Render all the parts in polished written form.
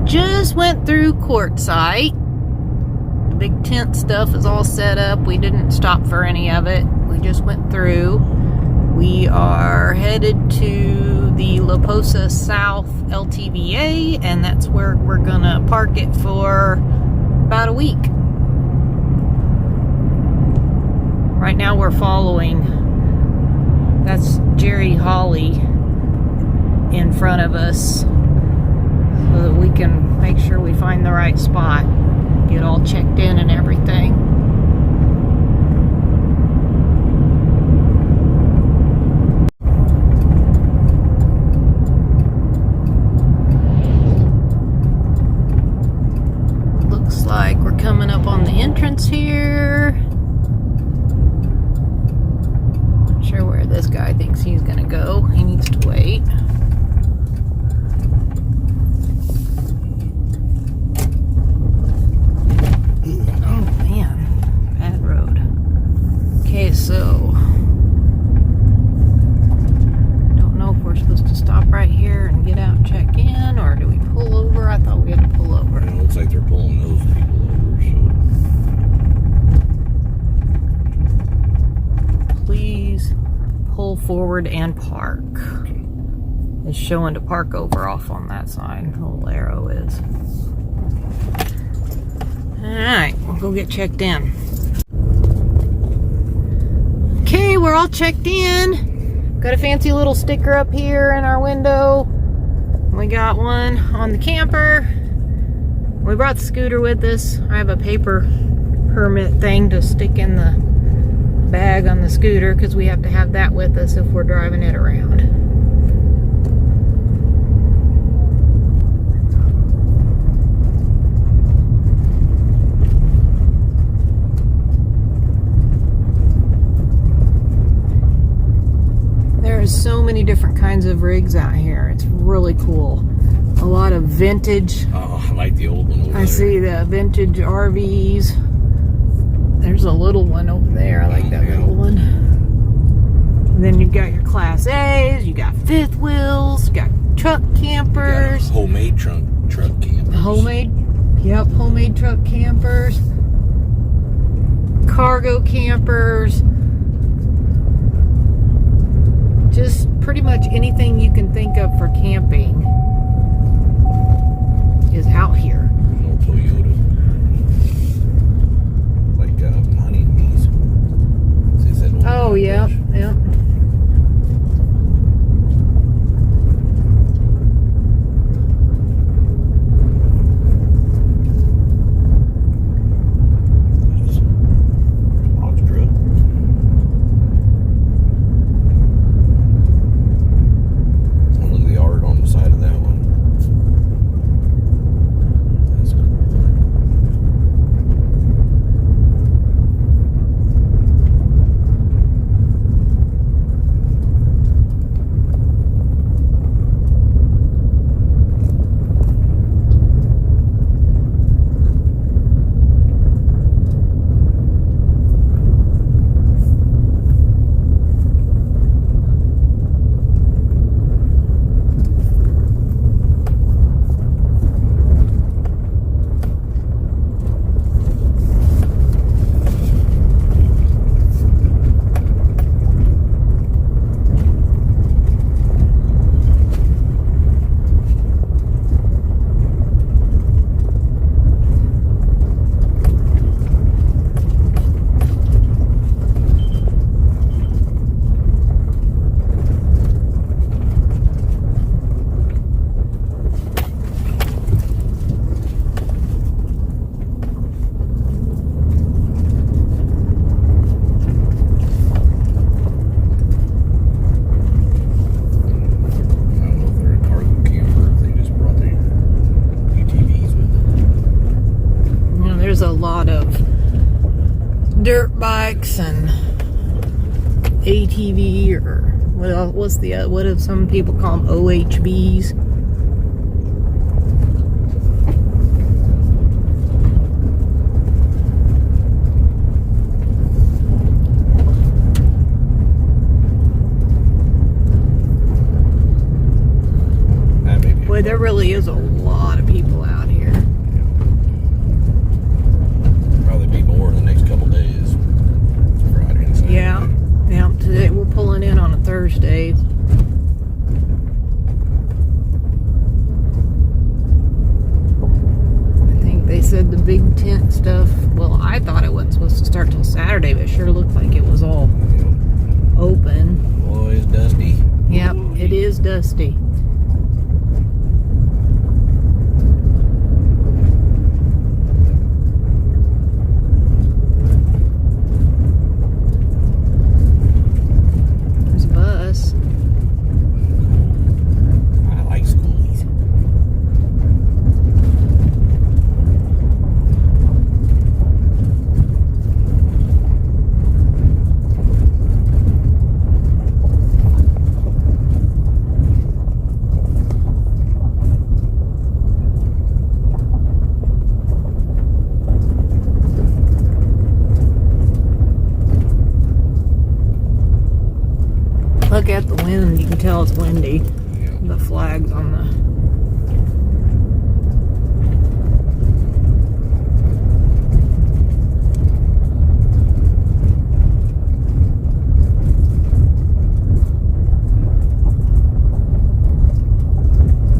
Just went through Quartzite. The big tent stuff is all set up. We didn't stop for any of it. We just went through. We are headed to the Posa South LTVA, and that's where we're gonna park it for about a week. Right now we're following. That's Jerry Holly in front of us, so that we can make sure we find the right spot, get all checked in and everything. Looks like we're coming up on the entrance here. Not sure where this guy thinks he's gonna go. He needs to wait. So, don't know if we're supposed to stop right here and get out and check in, or do we pull over? I thought we had to pull over. It looks like they're pulling those people over, so. Please pull forward and park. Okay. It's showing to park over off on that side. The little arrow is. Alright, we'll go get checked in. Okay, we're all checked in. Got a fancy little sticker up here in our window. We got one on the camper. We brought the scooter with us. I have a paper permit thing to stick in the bag on the scooter because we have to have that with us if we're driving it around. There's so many different kinds of rigs out here. It's really cool. A lot of vintage. Oh, I like the old one over there. I see the vintage RVs. There's a little one over there. I like that little one. And then you've got your Class A's. You got fifth wheels. You got truck campers. You got homemade truck campers. Homemade truck campers. Cargo campers. Just pretty much anything you can think of for camping is out here. An old Toyota. Like Honey and Bees. Oh, yeah. Yeah. dirt bikes and ATV, or what do some people call them, OHVs. Boy, there really is a lot of people out here. Probably be more in the next couple days. It's Friday and Saturday. Yeah. Yeah, today we're pulling in on a Thursday. I think they said the big tent stuff, well, I thought it wasn't supposed to start till Saturday, but it sure looked like it was all open. Boy, it's dusty. Yep, it is dusty. There's a bus. I like schoolies. Look at the wind, you can tell it's windy. Yeah. The flags on the...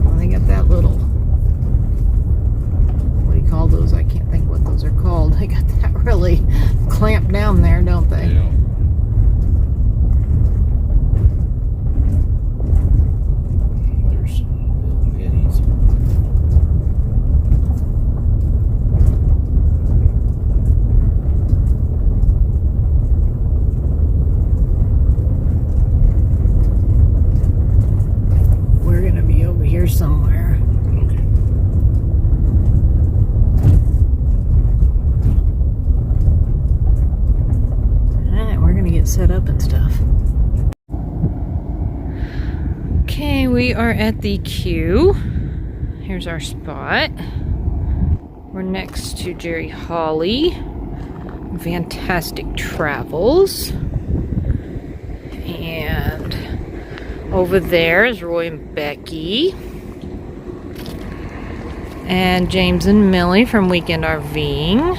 Well, they got that little... What do you call those? I can't think what those are called. They got that really clamped down there, don't they? Yeah. There's some eddies. We're gonna be over here somewhere. Okay. Alright, we're gonna get set up and stuff. Okay, we are at the queue. Here's our spot. We're next to Jerry Hawley. Fantastic Travels. And over there is Roy and Becky. And James and Millie from Weekend RVing.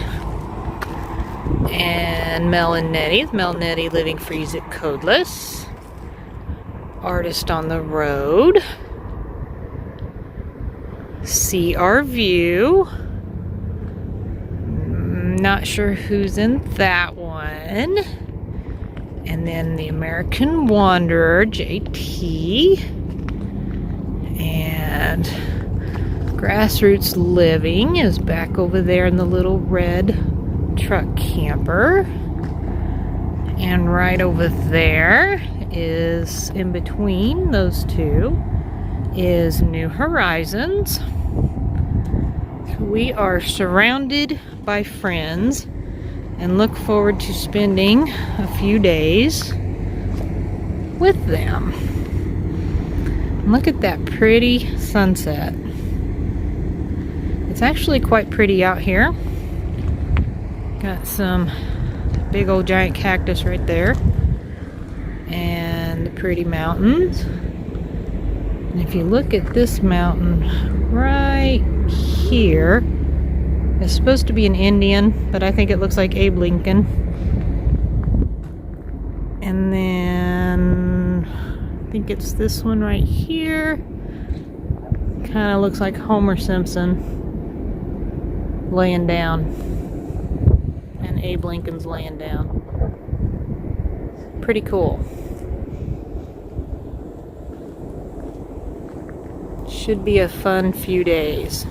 And Mel and Nettie. Mel and Nettie living Freeze It Codeless. Artist on the Road. See Our View. Not sure who's in that one. And then the American Wanderer, JT. And Grassroots Living is back over there in the little red truck camper. And right over there is, in between those two, is New Horizons. We are surrounded by friends and look forward to spending a few days with them. Look at that pretty sunset. It's actually quite pretty out here. Got some big old giant cactus right there. And the pretty mountains. And if you look at this mountain right here, it's supposed to be an Indian, but I think it looks like Abe Lincoln. And then I think it's this one right here. Kind of looks like Homer Simpson laying down. And Abe Lincoln's laying down. Pretty cool. Should be a fun few days.